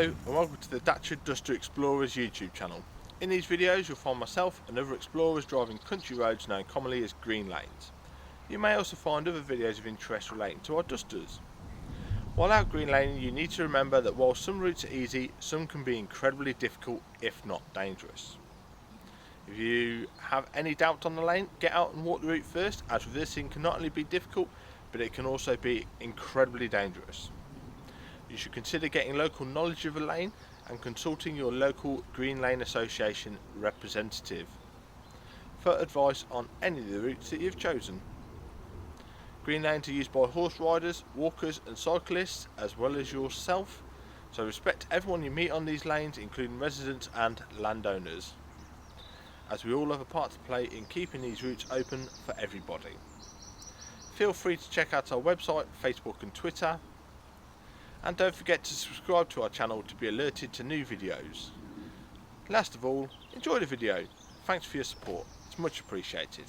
Hello and welcome to the Dacia Duster Explorers YouTube channel. In these videos you'll find myself and other explorers driving country roads known commonly as green lanes. You may also find other videos of interest relating to our Dusters. While out green laning, you need to remember that while some routes are easy, some can be incredibly difficult if not dangerous. If you have any doubt on the lane, get out and walk the route first, as reversing can not only be difficult but it can also be incredibly dangerous. You should consider getting local knowledge of a lane and consulting your local Green Lane Association representative for advice on any of the routes that you've chosen. Green lanes are used by horse riders, walkers and cyclists as well as yourself, so respect everyone you meet on these lanes, including residents and landowners, as we all have a part to play in keeping these routes open for everybody. Feel free to check out our website, Facebook and Twitter. And don't forget to subscribe to our channel to be alerted to new videos. Last of all, enjoy the video. Thanks for your support, it's much appreciated.